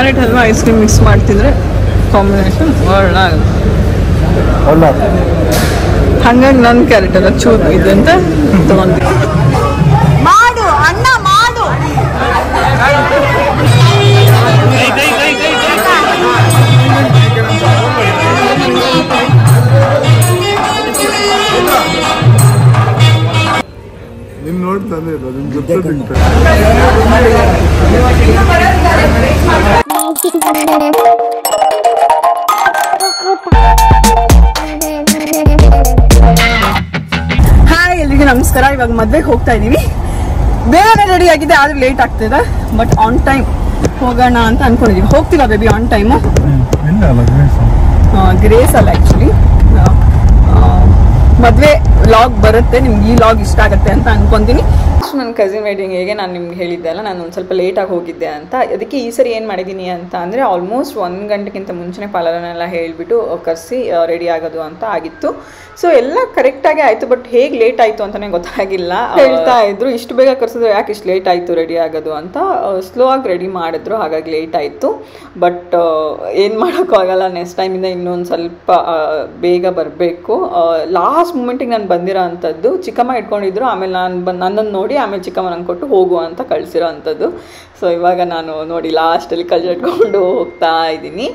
Carrot halwa ice cream mix ಮಾಡ್ತಿದ್ರೆ combination ಒಳ್ಳೆ ಹಂಗಾಗಿ ನನ್ನ ಕ್ಯಾರೆಟ್ ಎಲ್ಲ ಚೂರು ಇದೆ ಅಂತ ತಗೊಂಡಿದ್ದೆ. ಮಾಡು ಅಣ್ಣ ಮಾಡು. ನಿನ್ ನೋಡ್ತಾನೆ ಇಲ್ಲ ನಿನ್ ಜೊತೆ ತಿಂತಾರೆ. ಹಾಯ್ ಎಲ್ರಿಗೂ ನಮಸ್ಕಾರ. ಇವಾಗ ಮದ್ವೆಗೆ ಹೋಗ್ತಾ ಇದೀವಿ. ಬೇರೆ ರೆಡಿ ಆಗಿದೆ ಆದ್ರೆ ಲೇಟ್ ಆಗ್ತಿದೆ. ಬಟ್ ಆನ್ ಟೈಮ್ ಹೋಗೋಣ ಅಂತ ಅನ್ಕೊಂಡಿದೀವಿ. ಹೋಗ್ತೀರಾ ಬೇಬಿ ಆನ್ ಟೈಮು? ಗ್ರೇಸ್ ಅಲ್ಲ ಆಕ್ಚುಲಿ ಮದ್ವೆ ಲಾಗ್ ಬರುತ್ತೆ. ನಿಮ್ಗೆ ಈ ಲಾಗ್ ಇಷ್ಟ ಆಗುತ್ತೆ ಅಂತ ಅನ್ಕೊಂತೀನಿ. ನನ್ನ ಕಸಿನ್ ವೆಡ್ಡಿಂಗಿಗೆ ನಾನು ನಿಮ್ಗೆ ಹೇಳಿದ್ದೆ ಅಲ್ಲ, ನಾನು ಒಂದು ಸ್ವಲ್ಪ ಲೇಟಾಗಿ ಹೋಗಿದ್ದೆ ಅಂತ. ಅದಕ್ಕೆ ಈ ಸರಿ ಏನು ಮಾಡಿದ್ದೀನಿ ಅಂತ ಅಂದರೆ ಆಲ್ಮೋಸ್ಟ್ 1 ಗಂಟೆಗಿಂತ ಮುಂಚೆನೇ ಪಾರ್ಲರ್ನೆಲ್ಲ ಹೇಳಿಬಿಟ್ಟು ಕರೆಸಿ ರೆಡಿ ಆಗೋದು ಅಂತ ಆಗಿತ್ತು. ಸೊ ಎಲ್ಲ ಕರೆಕ್ಟಾಗಿ ಆಯಿತು. ಬಟ್ ಹೇಗೆ ಲೇಟ್ ಆಯಿತು ಅಂತಲೇ ಗೊತ್ತಾಗಿಲ್ಲ. ಹೇಳ್ತಾ ಇದ್ರು ಇಷ್ಟು ಬೇಗ ಕರೆಸಿದ್ರು ಯಾಕೆ ಇಷ್ಟು ಲೇಟ್ ಆಯಿತು ರೆಡಿ ಆಗೋದು ಅಂತ. ಸ್ಲೋ ಆಗಿ ರೆಡಿ ಮಾಡಿದ್ರು, ಹಾಗಾಗಿ ಲೇಟ್ ಆಯಿತು. ಬಟ್ ಏನು ಮಾಡೋಕ್ಕಾಗಲ್ಲ. ನೆಕ್ಸ್ಟ್ ಟೈಮಿಂದ ಇನ್ನೊಂದು ಸ್ವಲ್ಪ ಬೇಗ ಬರಬೇಕು. ಲಾಸ್ಟ್ ಮೂಮೆಂಟಿಗೆ ನಾನು ಬಂದಿರೋ ಅಂಥದ್ದು. ಚಿಕ್ಕಮ್ಮ ಇಟ್ಕೊಂಡಿದ್ರು, ಆಮೇಲೆ ನನ್ನನ್ನು ನೋಡಿ ಆಮೇಲೆ ಚಿಕ್ಕಮ್ಮ ನಂಗೆ ಕೊಟ್ಟು ಹೋಗು ಅಂತ ಕಳಿಸಿರೋ ಅಂಥದ್ದು. ಸೊ ಇವಾಗ ನಾನು ನೋಡಿ ಲಾಸ್ಟಲ್ಲಿ ಕಳ್ಸಿಟ್ಕೊಂಡು ಹೋಗ್ತಾ ಇದ್ದೀನಿ.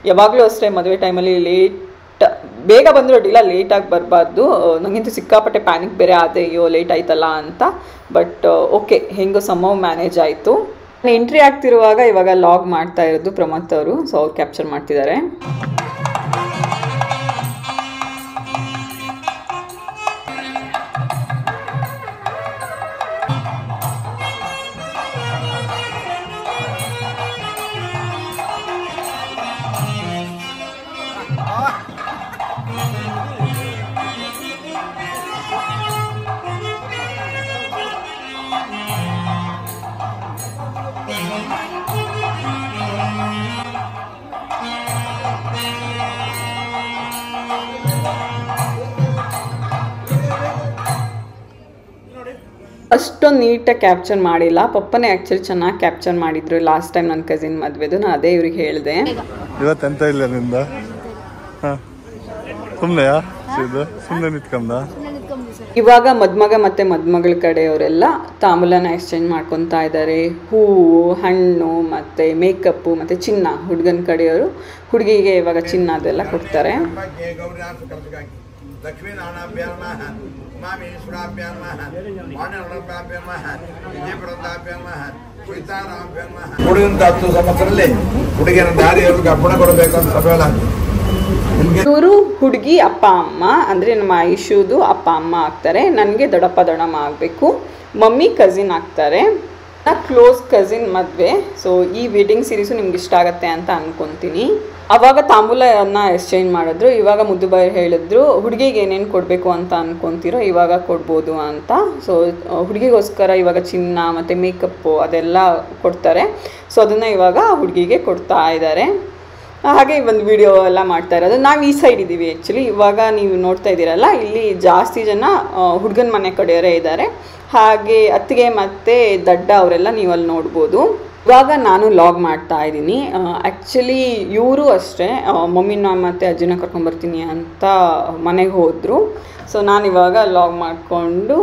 ಯಾವಾಗಲೂ ಅಷ್ಟೇ ಮದುವೆ ಟೈಮಲ್ಲಿ ಬೇಗ ಬಂದರೂ ಅಡ್ಡಿಲ್ಲ, ಲೇಟಾಗಿ ಬರಬಾರ್ದು. ನನಗಿಂತೂ ಸಿಕ್ಕಾಪಟ್ಟೆ ಪ್ಯಾನಿಕ್ ಬೇರೆ ಆದೆ, ಅಯ್ಯೋ ಲೇಟ್ ಆಯ್ತಲ್ಲ ಅಂತ. ಬಟ್ ಓಕೆ, ಹೆಂಗೋ ಸಮ್ಮವ್ ಮ್ಯಾನೇಜ್ ಆಯಿತು. ನಾನು ಎಂಟ್ರಿ ಆಗ್ತಿರುವಾಗ ಇವಾಗ ಲಾಗ್ ಮಾಡ್ತಾ ಇರೋದು ಪ್ರಮೋತ್ ಅವರು. ಸೊ ಅವ್ರು ಕ್ಯಾಪ್ಚರ್ ಮಾಡ್ತಿದ್ದಾರೆ. ಅಷ್ಟೊಂದು ನೀಟಾಗಿ ಕ್ಯಾಪ್ಚರ್ ಮಾಡಿಲ್ಲ. ಪಪ್ಪನೇ ಆ್ಯಕ್ಚುಲಿ ಚೆನ್ನಾಗಿ ಕ್ಯಾಪ್ಚರ್ ಮಾಡಿದ್ರು ಲಾಸ್ಟ್ ಟೈಮ್ ನನ್ನ ಕಸಿನ್ ಮದುವೆದು. ನಾನು ಅದೇ ಇವ್ರಿಗೆ ಹೇಳಿದೆ. ಇವತ್ತೆಂತ ಇಲ್ಲ ನಿಂದ ಸುಮ್ಮನೆ ನಿಂತ್ಕೊಂಡ. ಇವಾಗ ಮದುಮಗ ಮತ್ತು ಮದುಮಗಳ ಕಡೆಯವರೆಲ್ಲ ತಾಂಬೂಲನ ಎಕ್ಸ್ಚೇಂಜ್ ಮಾಡ್ಕೊತಾ ಇದ್ದಾರೆ. ಹೂವು, ಹಣ್ಣು ಮತ್ತು ಮೇಕಪ್ಪು ಮತ್ತು ಚಿನ್ನ. ಹುಡುಗನ ಕಡೆಯವರು ಹುಡುಗಿಗೆ ಇವಾಗ ಚಿನ್ನ ಅದೆಲ್ಲ ಕೊಡ್ತಾರೆ. ಹುಡುಗನ 10 ಸಂವತ್ಸರಲ್ಲಿ ಹುಡುಗಿಯರ ದಾರಿಯವ್ರಿಗೆ ಅಪ್ಪಣೆ ಕೊಡಬೇಕಂತ ಸಭೆಲ್ಲ. ಇವರು ಹುಡುಗಿ ಅಪ್ಪ ಅಮ್ಮ ಅಂದರೆ ನಮ್ಮ ಐಶುದು ಅಪ್ಪ ಅಮ್ಮ ಆಗ್ತಾರೆ. ನನಗೆ ದೊಡ್ಡಪ್ಪ ದೊಡ್ಡಮ್ಮ ಆಗಬೇಕು. ಮಮ್ಮಿ ಕಸಿನ್ ಆಗ್ತಾರೆ. ಕ್ಲೋಸ್ ಕಸಿನ್ ಮದುವೆ. ಸೊ ಈ ವೆಡ್ಡಿಂಗ್ ಸೀರೀಸು ನಿಮ್ಗೆ ಇಷ್ಟ ಆಗುತ್ತೆ ಅಂತ ಅನ್ಕೊತೀನಿ. ಅವಾಗ ತಾಂಬೂಲನ ಎಕ್ಸ್ಚೇಂಜ್ ಮಾಡಿದ್ರು. ಇವಾಗ ಮುದ್ದು ಬಾಯಿ ಹೇಳಿದ್ರು ಹುಡುಗಿಗೆ ಏನೇನು ಕೊಡಬೇಕು ಅಂತ ಅನ್ಕೊತೀರೋ ಇವಾಗ ಕೊಡ್ಬೋದು ಅಂತ. ಸೊ ಹುಡುಗಿಗೋಸ್ಕರ ಇವಾಗ ಚಿನ್ನ ಮತ್ತು ಮೇಕಪ್ಪು ಅದೆಲ್ಲ ಕೊಡ್ತಾರೆ. ಸೊ ಅದನ್ನು ಇವಾಗ ಹುಡುಗಿಗೆ ಕೊಡ್ತಾ ಇದ್ದಾರೆ. ಹಾಗೆ ಒಂದು ವಿಡಿಯೋ ಎಲ್ಲ ಮಾಡ್ತಾ ಇರೋದು. ನಾವು ಈ ಸೈಡ್ ಇದ್ದೀವಿ ಆ್ಯಕ್ಚುಲಿ. ಇವಾಗ ನೀವು ನೋಡ್ತಾ ಇದ್ದೀರಲ್ಲ, ಇಲ್ಲಿ ಜಾಸ್ತಿ ಜನ ಹುಡುಗನ ಮನೆ ಕಡೆಯವರೇ ಇದ್ದಾರೆ. ಹಾಗೆ ಅತ್ತಿಗೆ ಮತ್ತು ದಡ್ಡ ಅವರೆಲ್ಲ ನೀವು ಅಲ್ಲಿ ನೋಡ್ಬೋದು. ಇವಾಗ ನಾನು ಲಾಗ್ ಮಾಡ್ತಾ ಇದ್ದೀನಿ. ಆ್ಯಕ್ಚುಲಿ ಇವರು ಅಷ್ಟೇ ಮಮ್ಮಿನ ಮತ್ತು ಅಜ್ಜಿನ ಕರ್ಕೊಂಬರ್ತೀನಿ ಅಂತ ಮನೆಗೆ ಹೋದರು. ಸೊ ನಾನಿವಾಗ ಲಾಗ್ ಮಾಡಿಕೊಂಡು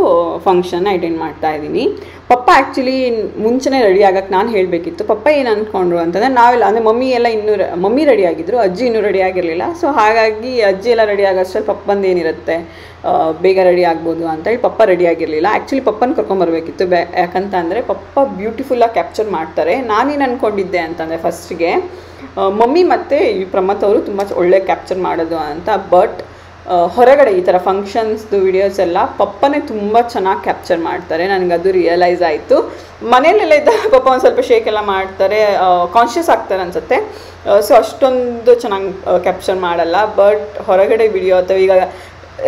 ಫಂಕ್ಷನ್ನ ಅಟೆಂಡ್ ಮಾಡ್ತಾ ಇದ್ದೀನಿ. ಪಪ್ಪ ಆ್ಯಕ್ಚುಲಿ ಮುಂಚೆನೇ ರೆಡಿ ಆಗಕ್ಕೆ ನಾನು ಹೇಳಬೇಕಿತ್ತು. ಪಪ್ಪ ಏನು ಅಂದ್ಕೊಂಡ್ರು ಅಂತಂದರೆ ನಾವೆಲ್ಲ ಅಂದರೆ ಮಮ್ಮಿ ರೆಡಿ ಆಗಿದ್ದರು, ಅಜ್ಜಿ ಇನ್ನೂ ರೆಡಿ ಆಗಿರಲಿಲ್ಲ. ಸೊ ಹಾಗಾಗಿ ಅಜ್ಜಿ ಎಲ್ಲ ರೆಡಿ ಆಗೋಷ್ಟರಲ್ಲಿ ಪಪ್ಪಂದು ಏನಿರುತ್ತೆ ಬೇಗ ರೆಡಿ ಆಗ್ಬೋದು ಅಂತೇಳಿ ಪಪ್ಪ ರೆಡಿ ಆಗಿರಲಿಲ್ಲ. ಆ್ಯಕ್ಚುಲಿ ಪಪ್ಪನ ಕರ್ಕೊಂಬರ್ಬೇಕಿತ್ತು. ಯಾಕಂತ ಅಂದರೆ ಪಪ್ಪ ಬ್ಯೂಟಿಫುಲ್ಲಾಗಿ ಕ್ಯಾಪ್ಚರ್ ಮಾಡ್ತಾರೆ. ನಾನೇನು ಅಂದ್ಕೊಂಡಿದ್ದೆ ಅಂತಂದರೆ ಫಸ್ಟಿಗೆ ಮಮ್ಮಿ ಮತ್ತು ಪ್ರಮೋತ್ ಅವರು ತುಂಬ ಒಳ್ಳೆ ಕ್ಯಾಪ್ಚರ್ ಮಾಡೋದು ಅಂತ. ಬಟ್ ಹೊರಗಡೆ ಈ ಥರ ಫಂಕ್ಷನ್ಸ್ದು ವಿಡಿಯೋಸ್ ಎಲ್ಲ ಪಪ್ಪನೇ ತುಂಬ ಚೆನ್ನಾಗಿ ಕ್ಯಾಪ್ಚರ್ ಮಾಡ್ತಾರೆ. ನನಗದು ರಿಯಲೈಸ್ ಆಯಿತು. ಮನೆಯಲ್ಲೆಲ್ಲ ಇದ್ದಾಗ ಪಪ್ಪ ಒಂದು ಸ್ವಲ್ಪ ಶೇಕ್ ಎಲ್ಲ ಮಾಡ್ತಾರೆ, ಕಾನ್ಷಿಯಸ್ ಆಗ್ತಾರೆ ಅನಿಸುತ್ತೆ. ಸೊ ಅಷ್ಟೊಂದು ಚೆನ್ನಾಗಿ ಕ್ಯಾಪ್ಚರ್ ಮಾಡಲ್ಲ. ಬಟ್ ಹೊರಗಡೆ ವಿಡಿಯೋ ಅಥವಾ ಈಗ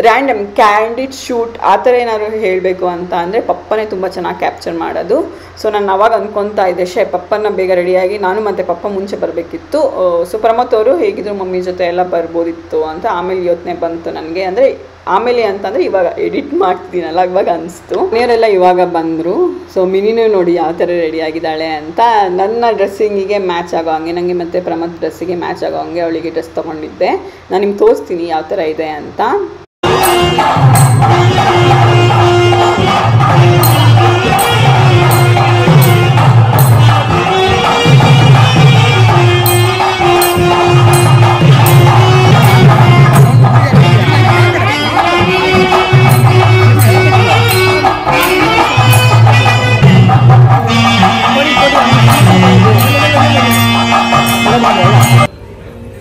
ರ್ಯಾಂಡಮ್ ಕ್ಯಾಂಡಿಡ್ ಶೂಟ್ ಆ ಥರ ಏನಾದ್ರು ಹೇಳಬೇಕು ಅಂತ ಅಂದರೆ ಪಪ್ಪನೇ ತುಂಬ ಚೆನ್ನಾಗಿ ಕ್ಯಾಪ್ಚರ್ ಮಾಡೋದು. ಸೊ ನಾನು ಅವಾಗ ಅಂದ್ಕೊತಾ ಇದ್ದೆ ಪಪ್ಪನ ಬೇಗ ರೆಡಿಯಾಗಿ ನಾನು ಮತ್ತು ಪಪ್ಪ ಮುಂಚೆ ಬರಬೇಕಿತ್ತು. ಸೊ ಪ್ರಮೋತ್ ಅವರು ಹೇಗಿದ್ರು ಮಮ್ಮಿ ಜೊತೆ ಎಲ್ಲ ಬರ್ಬೋದಿತ್ತು ಅಂತ ಆಮೇಲೆ ಯೋಚನೆ ಬಂತು ನನಗೆ. ಅಂದರೆ ಆಮೇಲೆ ಅಂತಂದರೆ ಇವಾಗ ಎಡಿಟ್ ಮಾಡ್ತಿದ್ದೀನಲ್ಲ ಇವಾಗ ಅನಿಸ್ತು. ಮನೆಯವರೆಲ್ಲ ಇವಾಗ ಬಂದರು. ಸೊ ಮಿನಿನೂ ನೋಡಿ ಯಾವ ಥರ ರೆಡಿ ಆಗಿದ್ದಾಳೆ ಅಂತ. ನನ್ನ ಡ್ರೆಸ್ಸಿಂಗಿಗೆ ಮ್ಯಾಚ್ ಆಗೋ ಹಂಗೆ ನನಗೆ ಮತ್ತು ಪ್ರಮತ್ ಡ್ರೆಸ್ಸಿಗೆ ಮ್ಯಾಚ್ ಆಗೋ ಹಂಗೆ ಅವಳಿಗೆ ಡ್ರೆಸ್ ತೊಗೊಂಡಿದ್ದೆ. ನಾನು ನಿಮ್ಗೆ ತೋರಿಸ್ತೀನಿ ಯಾವ ಥರ ಇದೆ ಅಂತ.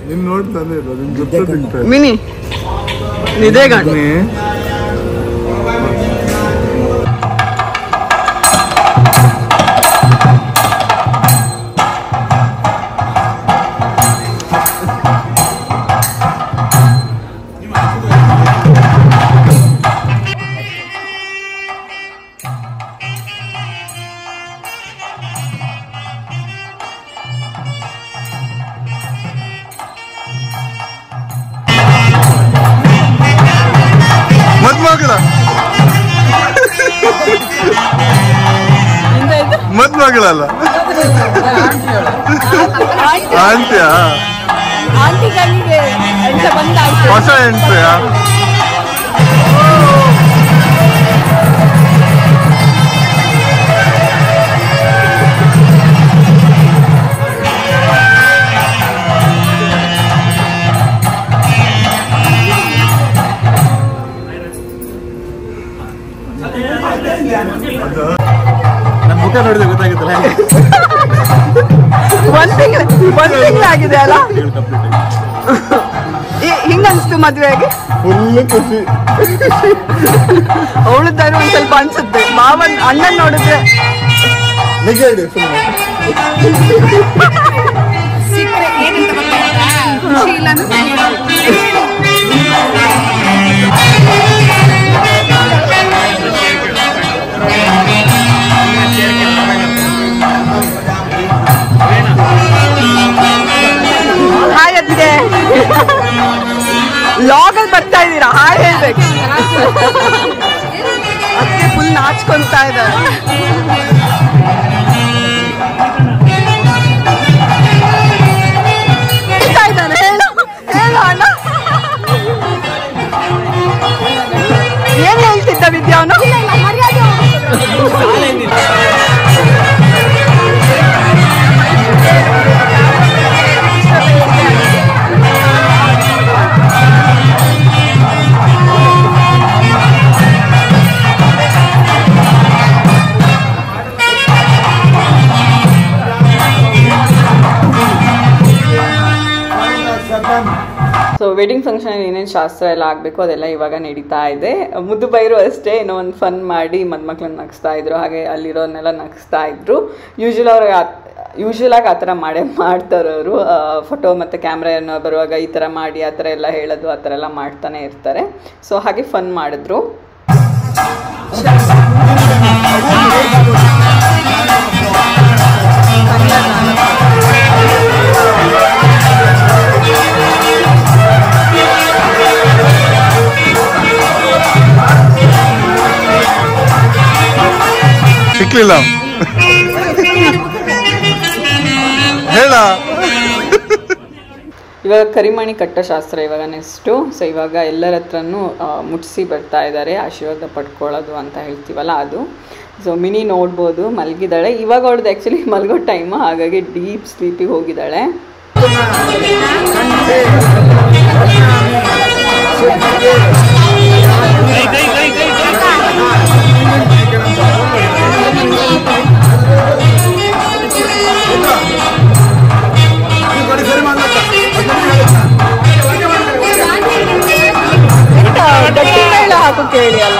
ನಿನ್ ನೋಡ್ತಾನೆ ಇಲ್ಲ ನಿನ್ ಜೊತೆ ತಿಂತಾರೆ ಮಿನಿ ನಿದೆ ಗಣ್ಣಿ ಮದ್ಮಗಳಲ್ಲ ಆಂಟಿಯಾ ಹೊಸ ಎಂಟ್ರಿಯಾ ನೋಡಿದ್ರೆ ಗೊತ್ತಾಗುತ್ತಲ್ಲ. ಒಂದ್ ತಿಂಗಳಾಗಿದೆ ಅಲ್ಲ. ಹಿಂಗ ಅನ್ಸ್ತು ಮದ್ವೆಗೆ? ಫುಲ್ ಖುಷಿ. ಅವಳದ್ದಾರು ಒಂದ್ ಸ್ವಲ್ಪ ಅನ್ಸುತ್ತೆ. ಮಾವನ್ ಅಣ್ಣನ್ ನೋಡಿದ್ರೆ ನಿಜ ಇದೆ ಸುಮ್ಮನೆ. ಹಾಯ್ ಅತ್ತಿಗೆ, ಲಾಗಲ್ಲಿ ಬರ್ತಾ ಇದ್ದೀರಾ? ಹಾಯ್ ಹೇಳ್ಬೇಕು. ಅದಕ್ಕೆ ಫುಲ್ ನಾಚ್ಕೊಂತಾ ಇದ್ದಾರೆ. ಹೇಳು ಹೇಳು ಅಣ್ಣ, ಏನ್ ಹೇಳ್ತಿದ್ದ ವಿದ್ಯಾ ಅವನು? ಸೊ ವೆಡ್ಡಿಂಗ್ ಫಂಕ್ಷನ್ ಏನೇನು ಶಾಸ್ತ್ರ ಎಲ್ಲ ಆಗಬೇಕು ಅದೆಲ್ಲ ಇವಾಗ ನಡೀತಾ ಇದೆ. ಮುದ್ದು ಬೈರು ಅಷ್ಟೇ ಏನೋ ಒಂದು ಫನ್ ಮಾಡಿ ಮದುಮಕ್ಳನ್ನ ನಗಿಸ್ತಾ ಇದ್ರು, ಹಾಗೆ ಅಲ್ಲಿರೋನೆಲ್ಲ ನಗಿಸ್ತಾ ಇದ್ರು. ಯೂಶ್ವಲಾಗಿ ಆ ಥರ ಮಾಡ್ತಾರೆ ಅವರು. ಫೋಟೋ ಮತ್ತು ಕ್ಯಾಮ್ರಾ ಏನೋ ಬರುವಾಗ ಈ ಥರ ಮಾಡಿ ಆ ಥರ ಎಲ್ಲ ಹೇಳೋದು ಆ ಥರ ಎಲ್ಲ ಮಾಡ್ತಾನೆ ಇರ್ತಾರೆ. ಸೊ ಹಾಗೆ ಫನ್ ಮಾಡಿದ್ರು. ಸಿಕ್ಲಿಲ್ಲ ಹೇಳ. ಇವಾಗ ಕರಿಮಣಿ ಕಟ್ಟ ಶಾಸ್ತ್ರ ಇವಾಗ ನೆಕ್ಸ್ಟು. ಸೊ ಇವಾಗ ಎಲ್ಲರ ಹತ್ರನೂ ಮುಟ್ಟಿಸಿ ಬರ್ತಾ ಇದ್ದಾರೆ, ಆಶೀರ್ವಾದ ಪಡ್ಕೊಳ್ಳೋದು ಅಂತ ಹೇಳ್ತೀವಲ್ಲ ಅದು. ಸೊ ಮಿನಿ ನೋಡ್ಬೋದು ಮಲಗಿದ್ದಾಳೆ. ಇವಾಗ ಅವಳದು ಆ್ಯಕ್ಚುಲಿ ಮಲಗೋ ಟೈಮು, ಹಾಗಾಗಿ ಡೀಪ್ ಸ್ಲೀಪಿಗೆ ಹೋಗಿದ್ದಾಳೆ. ಗಟ್ಟಿ ಮೇಲೆ ಹಾಕು ಕೇಳಿ ಅಲ್ಲ.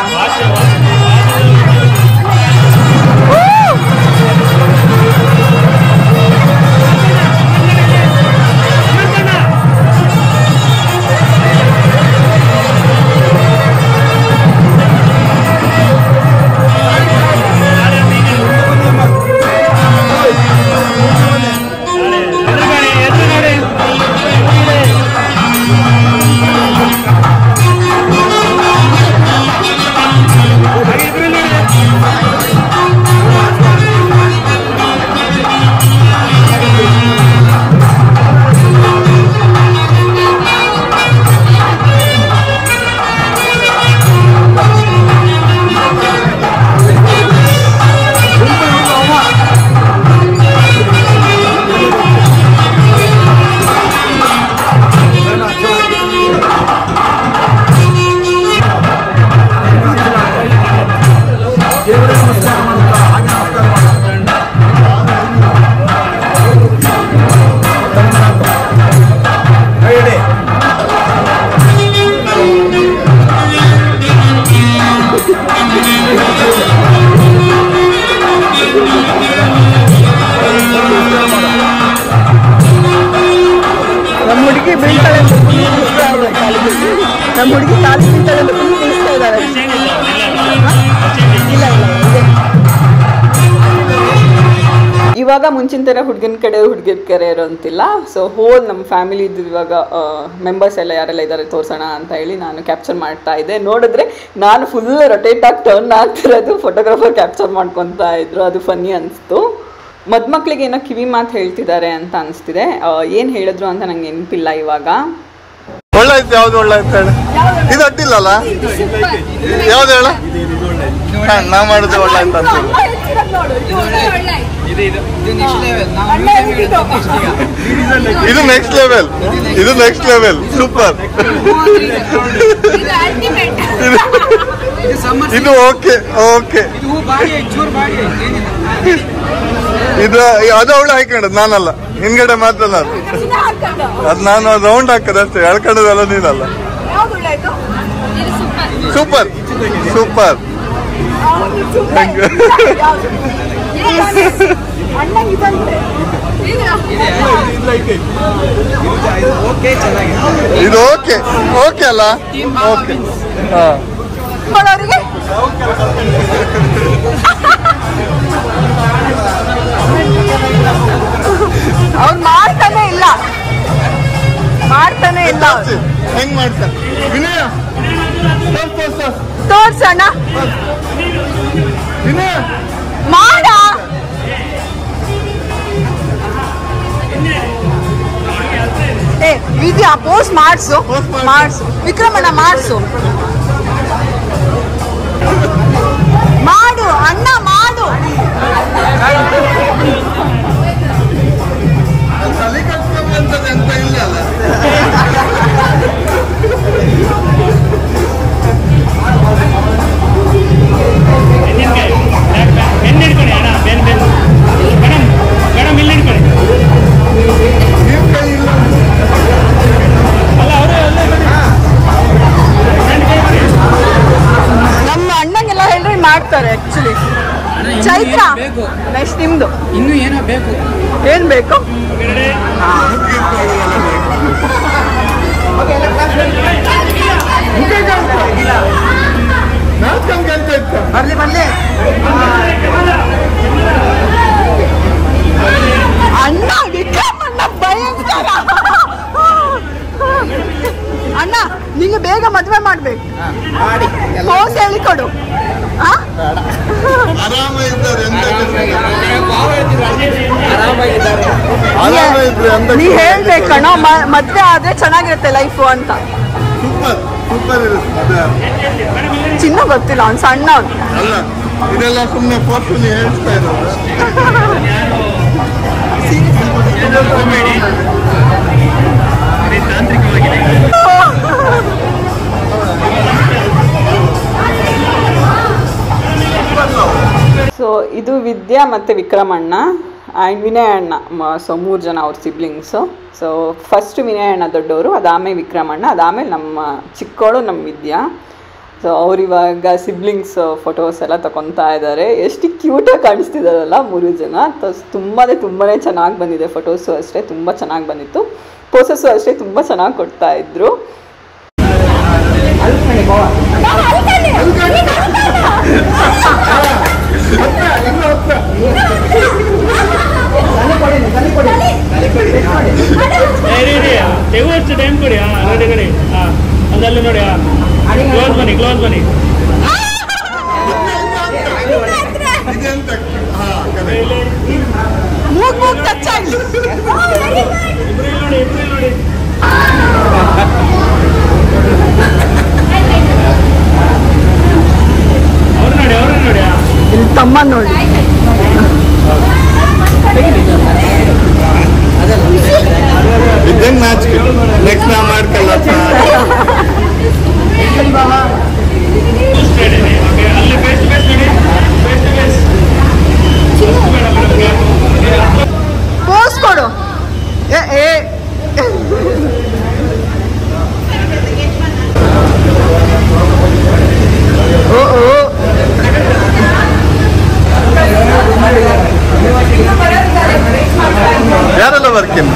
ಇವಾಗ ಮುಂಚಿನ ಥರ ಹುಡುಗನ ಕಡೆ ಹುಡುಗಿರ ಕಡೆ ಇರೋಂತಿಲ್ಲ. ಸೊ ಹೋಲ್ ನಮ್ಮ ಫ್ಯಾಮಿಲಿದು ಇವಾಗ ಮೆಂಬರ್ಸ್ ಎಲ್ಲ ಯಾರೆಲ್ಲ ಇದ್ದಾರೆ ತೋರಿಸೋಣ ಅಂತ ಹೇಳಿ ನಾನು ಕ್ಯಾಪ್ಚರ್ ಮಾಡ್ತಾ ಇದ್ದೆ. ನೋಡಿದ್ರೆ ನಾನು ಫುಲ್ ರೊಟೇಟ್ ಆಗಿ ಟರ್ನ್ ಆಗ್ತಿರೋದು ಫೋಟೋಗ್ರಾಫರ್ ಕ್ಯಾಪ್ಚರ್ ಮಾಡ್ಕೊತಾ ಇದ್ರು. ಅದು ಫನ್ನಿ ಅನಿಸ್ತು. ಮದುಮಕ್ಳಿಗೆ ಏನೋ ಕಿವಿ ಮಾತು ಹೇಳ್ತಿದ್ದಾರೆ ಅಂತ ಅನಿಸ್ತಿದೆ. ಏನು ಹೇಳಿದ್ರು ಅಂತ ನಂಗೆ ನೆನಪಿಲ್ಲ ಇವಾಗ. ಒಳ್ಳೆ ಐತೆ. ಯಾವ್ದು ಒಳ್ಳೆ ಐತೆ ಹೇಳಿ. ಇದು ಅಡ್ಡಿಲ್ಲಲ್ಲ? ಯಾವ್ದು ಹೇಳ? ನಾ ಮಾಡಿದ್ರೆ ಒಳ್ಳೆ ಆಯ್ತು ಅಂತ. ಇದು ನೆಕ್ಸ್ಟ್ ಲೆವೆಲ್. ಇದು ನೆಕ್ಸ್ಟ್ ಲೆವೆಲ್. ಸೂಪರ್. ಇದು ಓಕೆ ಓಕೆ. ಇದು ಅದು ಅವಳು ಹಾಕೊಂಡದ್ ನಾನಲ್ಲ. ಹಿಂದ್ಗಡೆ ಮಾತ್ರ ನಾನು. ಅದ್ ನಾನು ರೌಂಡ್ ಹಾಕದ ಅಷ್ಟೇ. ಎಳ್ಕೊಂಡದಲ್ಲ ನೀನಲ್ಲ. Super super. ಇದು ಓಕೆ ಓಕೆ ಅಲ್ಲ? ಓಕೆ. ಹಾ ಅವ್ನು ಮಾಡ್ತಾನೆ ಇಲ್ಲ. ಹೆಂಗ್ ಮಾಡ್ತಾನೆ ವಿನಯ? ತೋರ್ಸಣ್ಣ ವಿನಯ ಮಾಡ. ಏ ವಿದ್ಯಾ ಪೋಸ್ಟ್ ಮಾಡ್ಸು. ವಿಕ್ರಮಣ್ಣ ಮಾಡ್ಸು. ಮಾಡು ಅಣ್ಣ ಮಾಡು. ತಲೆ ಕಟ್ಕೊಂಬಂತದ್ದು ಎಂತ ಇಲ್ಲ ಅಲ್ಲ? ನಮ್ಮ ಅಣ್ಣಂಗೆಲ್ಲ ಹೇಳ್ರಿ ಮಾಡ್ತಾರೆ ಆಕ್ಚುಲಿ. ಚೈತ್ರ ನೆಕ್ಸ್ಟ್ ನಿಮ್ದು ಇನ್ನು ಏನೋ ಬೇಕು. ಏನ್ ಬೇಕು? ಬರ್ಲಿ ಬರ್ಲಿ. ಅಣ್ಣ ವಿಕ್ರಮಣ್ಣ ಭಯಂಕರ. ಅಣ್ಣ ನಿಂಗೆ ಬೇಗ ಮದ್ವೆ ಮಾಡ್ಬೇಕು. ಪೋಸ್ ಹೇಳಿಕೊಡು. ಆರಾಮ ಇದ್ದಾರೆ. ನೀ ಹೇಳ್ಬೇಕಣ್ಣ ಮದ್ವೆ ಆದ್ರೆ ಚೆನ್ನಾಗಿರುತ್ತೆ ಲೈಫು ಅಂತ. ಸೂಪರ್ ಸೂಪರ್ ಇರುತ್ತೆ. ಚಿನ್ನ ಗೊತ್ತಿಲ್ಲ ಅವ್ನು ಸಣ್ಣ ಅವ್ನು. ಅಲ್ಲ ಇದೆಲ್ಲ ಸುಮ್ಮನೆ ಫೋರ್ಸ್ಫುಲಿ ಹೇಳ್ತಾ ಇರೋದು. ಸೊ ಇದು ವಿದ್ಯಾ ಮತ್ತು ವಿಕ್ರಮಣ್ಣ ಆ್ಯಂಡ್ ವಿನಯ ಅಣ್ಣ. ಸೊ 3 ಜನ ಅವ್ರ ಸಿಬ್ಲಿಂಗ್ಸು. ಸೊ ಫಸ್ಟ್ ವಿನಯ ಅಣ್ಣ ದೊಡ್ಡವರು, ಅದಾಮೇಲೆ ವಿಕ್ರಮಣ್ಣ, ಅದಾಮೇಲೆ ನಮ್ಮ ಚಿಕ್ಕವಳು ನಮ್ಮ ವಿದ್ಯಾ. ಸೊ ಅವರಿವಾಗ ಸಿಬ್ಲಿಂಗ್ಸ್ ಫೋಟೋಸ್ ಎಲ್ಲ ತಗೊತಾ ಇದ್ದಾರೆ. ಎಷ್ಟು ಕ್ಯೂಟಾಗಿ ಕಾಣಿಸ್ತಿದ್ದಾರಲ್ಲ 3 ಜನ. ತುಂಬಾ ಚೆನ್ನಾಗಿ ಬಂದಿದೆ. ಫೋಟೋಸು ಅಷ್ಟೇ ತುಂಬ ಚೆನ್ನಾಗಿ ಬಂದಿತ್ತು. ಪೋಸಸ್ಸು ಅಷ್ಟೇ ತುಂಬ ಚೆನ್ನಾಗಿ ಕೊಡ್ತಾ ಇದ್ರು. ಟೈಮ್ ಕೊಡಿ. ರೆಡಿ ಕಡೆ ಅದಲ್ಲ ನೋಡಿ. ಕ್ಲೋಸ್ ಬನ್ನಿ ಕ್ಲೋಸ್ ಬನ್ನಿ. ಅವ್ರು ನೋಡಿ ಅವ್ರು ನೋಡಿ. ತಮ್ಮ ನೋಡಿ. ಇದಂಗ್ ನಾಚಿಕೆ. ನೆಕ್ಸ್ಟ್ ನಾ ಮಾಡ್ಕೊಳ್ಳಪ್ಪ. ಅಲ್ಲಿ ಫೇಸ್ ಟು ಫೇಸ್ ನೋಡಿ. ಫೇಸ್ ಟು ಫೇಸ್ ಪೋಸ್ ಕೊಡು. ಏ ಓ ಯಾರೆಲ್ಲ ವರ್ಕಿಂಗ್?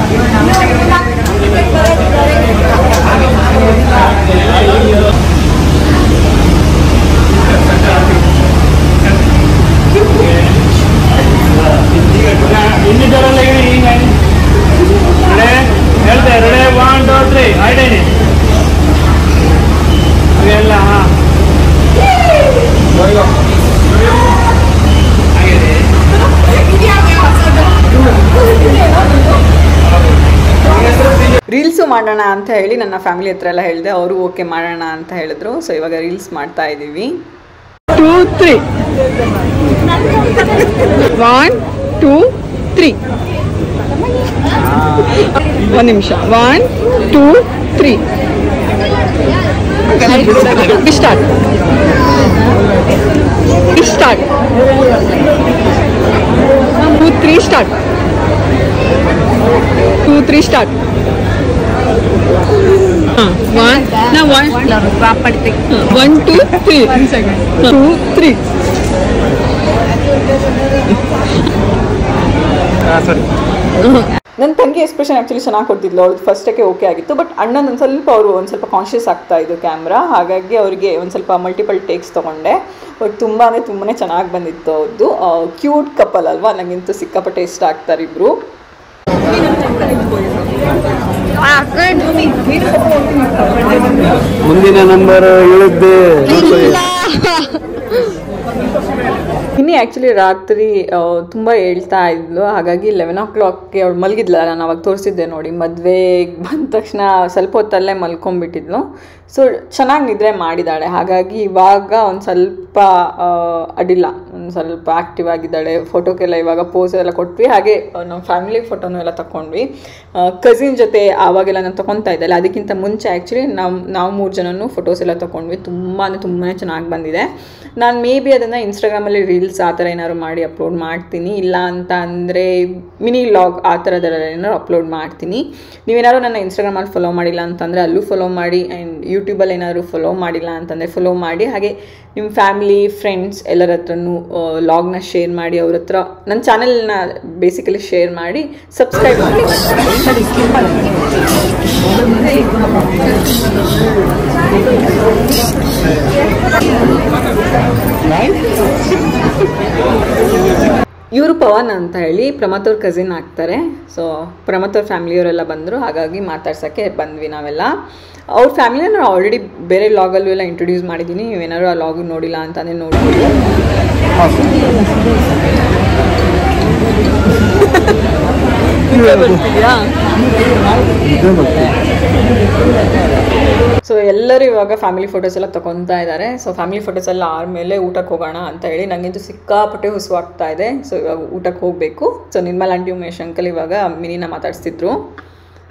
ರೀಲ್ಸು ಮಾಡೋಣ ಅಂತ ಹೇಳಿ ನನ್ನ ಫ್ಯಾಮಿಲಿ ಹತ್ರ ಎಲ್ಲ ಹೇಳಿದೆ, ಅವರು ಓಕೆ ಮಾಡೋಣ ಅಂತ ಹೇಳಿದ್ರು. ಸೊ ಇವಾಗ ರೀಲ್ಸ್ ಮಾಡ್ತಾ ಇದ್ದೀವಿ. 2 3 1 2 3 1 ನಿಮಿಷ 1 2 3 start start 2 3 start 2 3 start 1 now 1 2 3 2 3 ನನ್ನ ತಂಗಿ ಎಕ್ಸ್ಪ್ರೆಷನ್ ಆ್ಯಕ್ಚುಲಿ ಚೆನ್ನಾಗಿ ಕೊಡ್ತಿದ್ಲು, ಅವ್ರದ್ದು ಫಸ್ಟಕ್ಕೆ ಓಕೆ ಆಗಿತ್ತು. ಬಟ್ ಅಣ್ಣನ ಒಂದು ಸ್ವಲ್ಪ ಕಾನ್ಷಿಯಸ್ ಆಗ್ತಾ ಇದ್ದು ಕ್ಯಾಮ್ರಾ, ಹಾಗಾಗಿ ಅವರಿಗೆ ಒಂದು ಸ್ವಲ್ಪ ಮಲ್ಟಿಪಲ್ ಟೇಕ್ಸ್ ತೊಗೊಂಡೆ. ಬಟ್ ತುಂಬಾ ಚೆನ್ನಾಗಿ ಬಂದಿತ್ತು. ಅವ್ರದ್ದು ಕ್ಯೂಟ್ ಕಪಲ್ ಅಲ್ವಾ, ನನಗಂತೂ ಸಿಕ್ಕಾಪಟ್ಟೆ ಇಷ್ಟ ಆಗ್ತಾರೆ ಇಬ್ಬರು. ಮುಂದಿನ ನಂಬರ್ ಹೇಳಿದ್ದೆ. ಇನ್ನಿ ಆ್ಯಕ್ಚುಲಿ ರಾತ್ರಿ ತುಂಬ ಹೇಳ್ತಾ ಇದ್ಲು, ಹಾಗಾಗಿ 11 o'clockಗೆ ಅವಳು ಮಲಗಿದ್ಲ. ನಾನು ಅವಾಗ ತೋರಿಸಿದ್ದೆ ನೋಡಿ, ಮದುವೆಗೆ ಬಂದ ತಕ್ಷಣ ಸ್ವಲ್ಪ ಹೊತ್ತಲ್ಲೇ ಮಲ್ಕೊಂಡ್ಬಿಟ್ಟಿದ್ಲು. ಸೊ ಚೆನ್ನಾಗಿ ನಿದ್ರೆ ಮಾಡಿದ್ದಾಳೆ, ಹಾಗಾಗಿ ಇವಾಗ ಒಂದು ಸ್ವಲ್ಪ ಅಡ್ಡಿಲ್ಲ, ಒಂದು ಸ್ವಲ್ಪ ಆ್ಯಕ್ಟಿವ್ ಆಗಿದ್ದಾಳೆ. ಫೋಟೋಕ್ಕೆಲ್ಲ ಇವಾಗ ಪೋಸ್ ಎಲ್ಲ ಕೊಟ್ವಿ, ಹಾಗೆ ನಮ್ಮ ಫ್ಯಾಮಿಲಿ ಫೋಟೋನು ಎಲ್ಲ ತಗೊಂಡ್ವಿ. ಕಸಿನ್ ಜೊತೆ ಆವಾಗೆಲ್ಲ ನಾನು ತೊಗೊತಾ ಇದ್ದಲ್ಲ, ಅದಕ್ಕಿಂತ ಮುಂಚೆ ಆ್ಯಕ್ಚುಲಿ ನಾವು 3 ಜನನೂ ಫೋಟೋಸ್ ಎಲ್ಲ ತೊಗೊಂಡ್ವಿ. ತುಂಬಾ ಚೆನ್ನಾಗಿ ಬಂದಿದೆ. ನಾನು ಮೇ ಬಿ ಅದನ್ನು ಇನ್ಸ್ಟಾಗ್ರಾಮಲ್ಲಿ ರೀಲ್ಸ್ ಆ ಥರ ಏನಾದ್ರು ಮಾಡಿ ಅಪ್ಲೋಡ್ ಮಾಡ್ತೀನಿ, ಇಲ್ಲ ಅಂತ ಅಂದರೆ ಮಿನಿ ವ್ಲಾಗ್ ಆ ಥರದೆಲ್ಲ ಏನಾದ್ರು ಅಪ್ಲೋಡ್ ಮಾಡ್ತೀನಿ. ನೀವೇನಾದ್ರು ನನ್ನ ಇನ್ಸ್ಟಾಗ್ರಾಮಲ್ಲಿ ಫಾಲೋ ಮಾಡಿಲ್ಲ ಅಂತಂದರೆ ಅಲ್ಲೂ ಫಾಲೋ ಮಾಡಿ, ಆ್ಯಂಡ್ ಯೂಟ್ಯೂಬಲ್ಲಿ ಏನಾದರೂ ಫಾಲೋ ಮಾಡಿಲ್ಲ ಅಂತಂದರೆ ಫಾಲೋ ಮಾಡಿ. ಹಾಗೆ ನಿಮ್ಮ ಫ್ಯಾಮಿಲಿ ಫ್ರೆಂಡ್ಸ್ ಎಲ್ಲರ ಹತ್ರನೂ ವ್ಲಾಗ್ನ ಶೇರ್ ಮಾಡಿ, ಅವ್ರ ಹತ್ರ ನನ್ನ ಚಾನೆಲ್ನ ಬೇಸಿಕಲಿ ಶೇರ್ ಮಾಡಿ, ಸಬ್ಸ್ಕ್ರೈಬ್ ಮಾಡಿ. ಇವರು ಪವನ್ ಅಂತ ಹೇಳಿ ಪ್ರಮತ್ ಅವ್ರ ಕಸಿನ್ ಆಗ್ತಾರೆ. ಸೊ ಪ್ರಮತ್ ಅವ್ರ ಫ್ಯಾಮಿಲಿಯವರೆಲ್ಲ ಬಂದರು, ಹಾಗಾಗಿ ಮಾತಾಡ್ಸೋಕ್ಕೆ ಬಂದ್ವಿ ನಾವೆಲ್ಲ. ಅವ್ರ ಫ್ಯಾಮಿಲಿನ ನಾನು ಆಲ್ರೆಡಿ ಬೇರೆ ಲಾಗಲ್ಲೂ ಎಲ್ಲ ಇಂಟ್ರೊಡ್ಯೂಸ್ ಮಾಡಿದ್ದೀನಿ. ನೀವೇನಾದ್ರು ಆ ಲಾಗ್ ನೋಡಿಲ್ಲ ಅಂತಂದರೆ ನೋಡ್ಬೋದು. ಸೊ ಎಲ್ಲರೂ ಇವಾಗ ಫ್ಯಾಮಿಲಿ ಫೋಟೋಸ್ ಎಲ್ಲ ತೊಗೊತಾ ಇದ್ದಾರೆ. ಸೊ ಫ್ಯಾಮಿಲಿ ಫೋಟೋಸ್ ಎಲ್ಲ ಆದಮೇಲೆ ಊಟಕ್ಕೆ ಹೋಗೋಣ ಅಂತ ಹೇಳಿ ನನಗಂತೂ ಸಿಕ್ಕಾಪಟ್ಟೆ ಹುಸುವಾಗ್ತಾ ಇದೆ. ಸೊ ಇವಾಗ ಊಟಕ್ಕೆ ಹೋಗಬೇಕು. So Nirmal aunty Umesh uncle ಇವಾಗ ಮಿನಿನ ಮಾತಾಡ್ಸ್ತಿದ್ರು.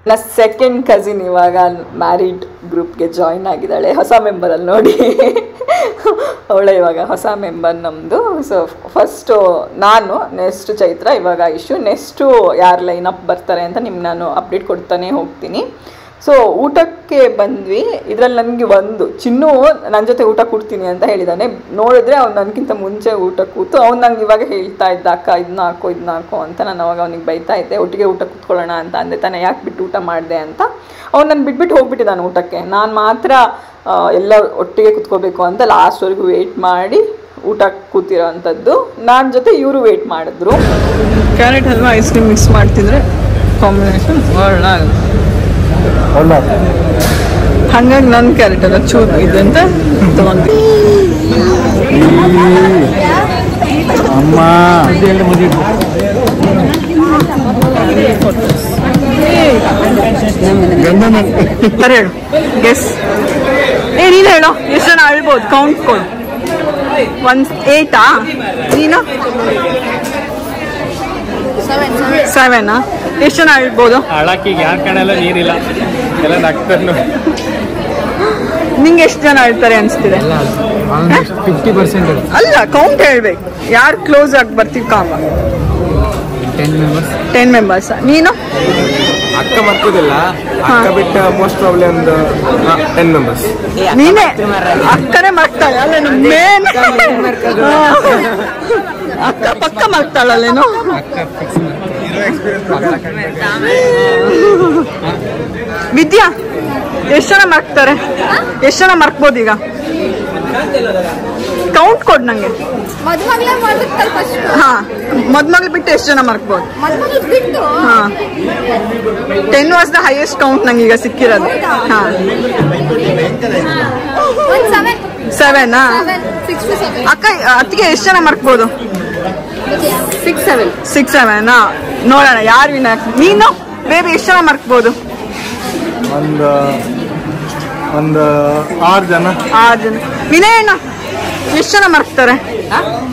ನನ್ನ ಸೆಕೆಂಡ್ ಕಸಿನ್ ಇವಾಗ ಮ್ಯಾರಿಡ್ ಗ್ರೂಪ್ಗೆ ಜಾಯಿನ್ ಆಗಿದ್ದಾಳೆ, ಹೊಸ ಮೆಂಬರಲ್ಲಿ ನೋಡಿ. ಅವಳೆ ಇವಾಗ ಹೊಸ ಮೆಂಬರ್ ನಮ್ಮದು. ಸೊ ಫಸ್ಟು ನಾನು, ನೆಕ್ಸ್ಟ್ ಚೈತ್ರ, ಇವಾಗ ಇಶ್ಯೂ, ನೆಕ್ಸ್ಟು ಯಾರು ಲೈನಪ್ ಬರ್ತಾರೆ ಅಂತ ನಿಮ್ಗೆ ನಾನು ಅಪ್ಡೇಟ್ ಕೊಡ್ತಾನೆ ಹೋಗ್ತೀನಿ. ಸೊ ಊಟಕ್ಕೆ ಬಂದ್ವಿ. ಇದರಲ್ಲಿ ನನಗೆ ಒಂದು ಚಿನ್ನು ನನ್ನ ಜೊತೆ ಊಟ ಕೊಡ್ತೀನಿ ಅಂತ ಹೇಳಿದ್ದಾನೆ. ನೋಡಿದ್ರೆ ಅವ್ನು ನನಗಿಂತ ಮುಂಚೆ ಊಟ ಕೂತು ಅವ್ನು ನಂಗೆ ಇವಾಗ ಹೇಳ್ತಾ ಇದ್ದ, ಅಕ್ಕ ಇದನ್ನ ಹಾಕೋ ಅಂತ. ನಾನು ಅವಾಗ ಅವ್ನಿಗೆ ಬೈತಾ ಇದ್ದೆ, ಒಟ್ಟಿಗೆ ಊಟ ಕೂತ್ಕೊಳ್ಳೋಣ ಅಂತ ಅಂದೆ ತಾನೆ, ಯಾಕೆ ಬಿಟ್ಟು ಊಟ ಮಾಡಿದೆ ಅಂತ. ಅವ್ನು ನಾನು ಬಿಟ್ಬಿಟ್ಟು ಹೋಗ್ಬಿಟ್ಟಿದ್ದಾನೆ ಊಟಕ್ಕೆ. ನಾನು ಮಾತ್ರ ಎಲ್ಲ ಒಟ್ಟಿಗೆ ಕೂತ್ಕೋಬೇಕು ಅಂತ ಲಾಸ್ಟ್ವರೆಗೂ ವೆಯ್ಟ್ ಮಾಡಿ ಊಟಕ್ಕೆ ಕೂತಿರೋ ಅಂಥದ್ದು. ನನ್ನ ಜೊತೆ ಇವರು ವೆಯ್ಟ್ ಮಾಡಿದ್ರು. Carrot halwa ice cream mix ಮಾಡ್ತಿದ್ರೆ ಕಾಂಬಿನೇಷನ್ ಒಳ್ಳೆ ಹಂಗಾಗಿ ನನ್ನ ಕ್ಯಾರೆಟ್ ಎಲ್ಲ ಚೂರು ಇದೆ ಅಂತ ತಗೊಂಡ್ವಿ. ಅಮ್ಮ ಸರಿ ಹೇಳು, ಗೆಸ್. ನೀನು ಹೇಳೋ, ಎಷ್ಟು ಜನ ಅಳ್ಬೋದು? ಕೌಂಟ್ ಕೊಡು. 8 ನೀನು 7 ಎಷ್ಟು ಜನ ಅಳ್ಬೋದು? ಅಳಕ್ಕಿಗೆ ಯಾರ ಕಡೆಲ್ಲ ನೀರಿಲ್ಲ, ಎಲ್ಲ ನಗ್ತಾನು. ನಿಂಗೆ ಎಷ್ಟು ಜನ ಅಳ್ತಾರೆ ಅನಿಸ್ತಿದೆ? 50% ಅಲ್ಲ, ಕೌಂಟ್ ಹೇಳ್ಬೇಕು. ಯಾರು ಕ್ಲೋಸ್ ಆಗಿ ಬರ್ತೀವಿ ಕಾಮ? 10 ಮೆಂಬರ್ಸ್. ನೀನು? ಅಕ್ಕ ಬರ್ಕೋದಿಲ್ಲ, ಅಕ್ಕ ಬಿಟ್ಟ ಮೋಸ್ಟ್ ಪ್ರಾಬ್ಲಿ ಒಂದು 10 ಮೆಂಬರ್ಸ್. ನೀನೇ ಅಕ್ಕನೇ ಮಾಡ್ತಾಳೆ ಅಲ್ಲ? ಮೇನ್ ಅಕ್ಕ ಪಕ್ಕ ಮಾಡ್ತಾಳಲ್ಲೇನು? ವಿದ್ಯಾ ಎಷ್ಟು ಜನ ಮಾಡ್ತಾರೆ? ಎಷ್ಟು ಜನ ಮರ್ಕ್ಬೋದು ಈಗ? ಕೌಂಟ್ ಕೊಡ್ ನಂಗೆ. ಹಾ, ಮದ್ಮಗಳು ಬಿಟ್ಟು ಎಷ್ಟು ಜನ ಮರ್ಕ್ಬೋದು? ಹಾ, 10 ವಾಸ್ ದ ಹೈಯೆಸ್ಟ್ ಕೌಂಟ್ ನಂಗೆ ಈಗ ಸಿಕ್ಕಿರೋದು. ಹಾ, 7 ಅಕ್ಕ ಅದಕ್ಕೆ ಎಷ್ಟು ಜನ ಮರ್ಕ್ಬೋದು? 6 7 ನೋಡೋಣ ಯಾರು ವಿನ್. ನೀನು ಬೇಬಿ ಎಷ್ಟು ಜನ ಮರ್ಕ್ಬೋದು? ಒಂದು 6 ಜನ. 6 ಜನ. ವಿನಯ್ ಅಣ್ಣ ಎಷ್ಟು ಜನ ಮರ್ಕ್ತಾರೆ?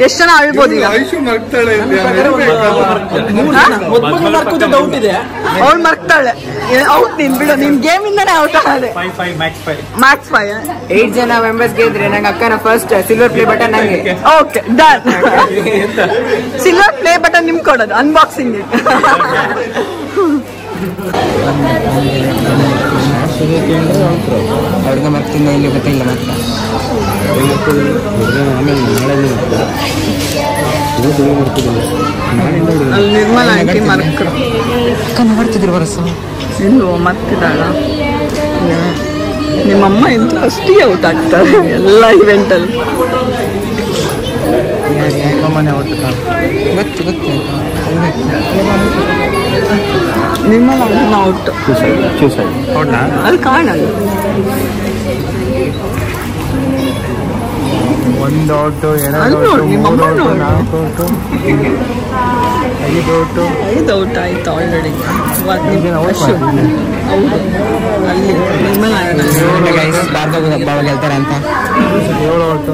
ಎಷ್ಟು ಜನ ಅಳ್ಬೋದು ಈಗ? ಐಶು ಮರ್ಕ್ತಾಳೆ. ಅವ್ಳು ಮರ್ಕ್ತಾಳೆ. ಔಟ್ ನೀನ್ ಬಿಡು, ನಿನ್ ಗೇಮ್ ಇಂದಾನೆ ಔಟ್ ಆಗೋದೆ. ಮ್ಯಾಕ್ಸ್ 5 8 ಜನ ಮೆಂಬರ್ಸ್ ಗೆದ್ರೆ ನಂಗೆ ಅಕ್ಕನ ಫಸ್ಟ್ ಸಿಲ್ವರ್ ಪ್ಲೇ ಬಟನ್ ನಂಗೆ. Okay done. Silver play button ನಿಮ್ಗೆ ಕೊಡೋದು ಅನ್ಬಾಕ್ಸಿಂಗ್. ಅವ್ರಿಗೆ ಮರ್ತಿಂದ ಇಲ್ಲಿ ಗೊತ್ತಿಲ್ಲ ಮಾತ್ರ. ಅಲ್ಲಿ ನಿರ್ಮಲ ಆಂಟಿ ಮರ್ಕ್ರು ಅಕ್ಕನ ಮಾಡ್ತಿದ್ರು ಬರಸ ಇಲ್ವೋ ಮರ್ತಿದ್ದಾಳ. ನಿಮ್ಮಮ್ಮ ಎಂತ ಫಸ್ಟಿಗೆ ಔಟ್ ಆಗ್ತಾರೆ ಎಲ್ಲ ಇವೆಂಟಲ್ಲಿ. ಮನೆ ಒಟ್ಟು ಗೊತ್ತು ಗೊತ್ತು ನಿರ್ಮಲ ಔಟ್ ಅಲ್ಲಿ ಕಾಣಲ್ಲ. ಒಂದು ಔಟು, ಅಲ್ಲಿ ನೋಡು, ನಿಮ್ಮಮ್ಮ ನೋಡು. 5 ಔಟು. 5 ಔಟ್ ಆಯ್ತು ಆಲ್ರೆಡಿ. ಹೌದು ಅಲ್ಲಿ ನಿರ್ಮಲ ಗೆಲ್ತಾರೆ ಅಂತ 7 ಔಟು.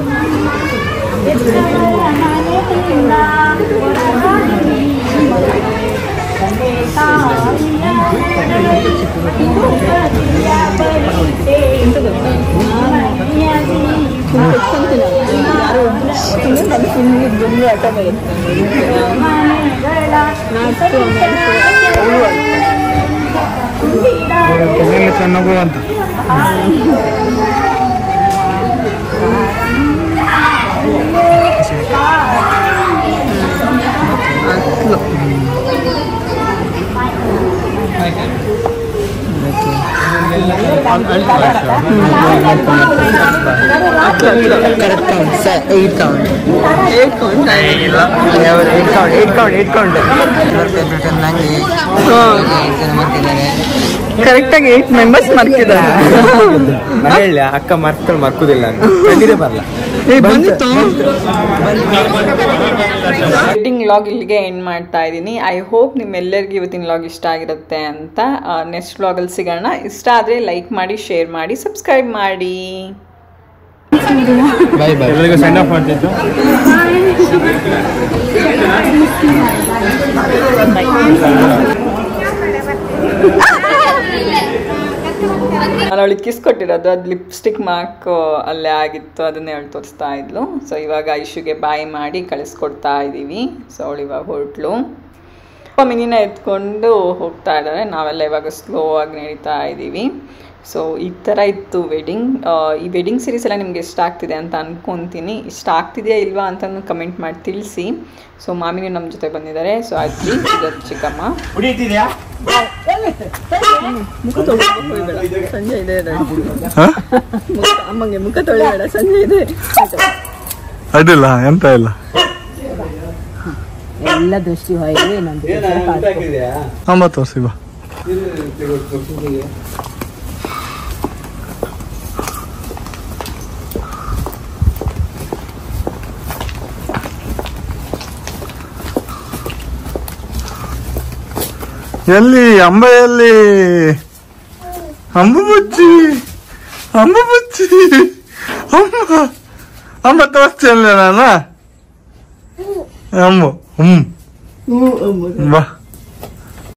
ಚೆನ್ನಾಗು ಅಂತ ಕರೆಕ್ಟಾಗಿ 8 ಮೆಂಬರ್ಸ್ ಮರ್ಕಿದ್ದಾರೆ. ಹೇಳ ಅಕ್ಕ ಮರ್ಕಲ್ ಮರ್ಕುದಿಲ್ಲ ಬರಲ್ಲ. ವೆಡ್ಡಿಂಗ್ ವ್ಲಾಗ್ ಇಲ್ಲಿಗೆ ಎಂಡ್ ಮಾಡ್ತಾ ಇದ್ದೀನಿ. ಐ ಹೋಪ್ ನಿಮ್ಮೆಲ್ಲರಿಗೂ ಇವತ್ತಿನ ವ್ಲಾಗ್ ಇಷ್ಟ ಆಗಿರುತ್ತೆ ಅಂತ. ನೆಕ್ಸ್ಟ್ ವ್ಲಾಗಲ್ಲಿ ಸಿಗೋಣ. ಇಷ್ಟ ಆದರೆ ಲೈಕ್ ಮಾಡಿ, ಶೇರ್ ಮಾಡಿ, ಸಬ್ಸ್ಕ್ರೈಬ್ ಮಾಡಿ. ಬಾಯ್ ಬಾಯ್. ಎಲ್ಲರಿಗೂ ಸೆಂಡ್ ಆಫ್ ಮಾಡ್ತಿದ್ದು. ನಾನು ಅವಳಿಗೆ ಕಿಸ್ ಕೊಟ್ಟಿರೋದು, ಅದು ಲಿಪ್ಸ್ಟಿಕ್ ಮಾರ್ಕ್ ಅಲ್ಲೇ ಆಗಿತ್ತು, ಅದನ್ನೇ ಅವಳು ತೋರಿಸ್ತಾ ಇದ್ಲು. ಸೊ ಇವಾಗ ಐಶುಗೆ ಬಾಯ್ ಮಾಡಿ ಕಳಿಸ್ಕೊಡ್ತಾ ಇದ್ದೀವಿ. ಸೊ ಅವಳು ಇವಾಗ ಹೊರಟ್ಲು. ಮಿನಿನ ಎತ್ಕೊಂಡು ಹೋಗ್ತಾ ಇದ್ದಾರೆ. ನಾವೆಲ್ಲ ಇವಾಗ ಸ್ಲೋ ಆಗಿ ನಡೀತಾ ಇದ್ದೀವಿ. ಸೊ ಈ ಥರ ಇತ್ತು ವೆಡ್ಡಿಂಗ್. ಈ ವೆಡ್ಡಿಂಗ್ ಸೀರೀಸ್ ಎಲ್ಲ ನಿಮ್ಗೆ ಇಷ್ಟ ಆಗ್ತಿದೆ ಅಂತ ಅನ್ಕೊತೀನಿ. ಇಷ್ಟ ಆಗ್ತಿದೆಯಾ ಇಲ್ವಾ ಅಂತ ಕಮೆಂಟ್ ಮಾಡಿ ತಿಳಿಸಿ. ಸೊ ಮಾಮಿನೂ ನಮ್ಮ ಜೊತೆ ಬಂದಿದ್ದಾರೆ. ಸೊ ಅಜ್ಜಿ, ಇದರ ಚಿಕ್ಕಮ್ಮ. ಸಂಜೆ ಇದೆ ಅಮ್ಮಗೆ ಮುಖ ತೊಳೆಬೇಡ, ಸಂಜೆ ಇದೆ. ಅಡ್ಡಿಲ್ಲ, ಎಂತ ಇಲ್ಲ. ಎಲ್ಲ ದೃಷ್ಟಿ ಹೋಯ್ತು ಅಮ್ಮ ತೋರಿಸಿ ಬಾ. ಎಲ್ಲಿ ಅಂಬ, ಎಲ್ಲಿ ಅಂಬ ಬುಚ್ಚಿ, ಅಂಬ ಬುಚ್ಚಿ, ಅಮ್ಮ ಅಂಬ ತೋರಿಸ್ತಿಲ್ಲ ನಾನು. ಅಮ್ಮ ಬಾ.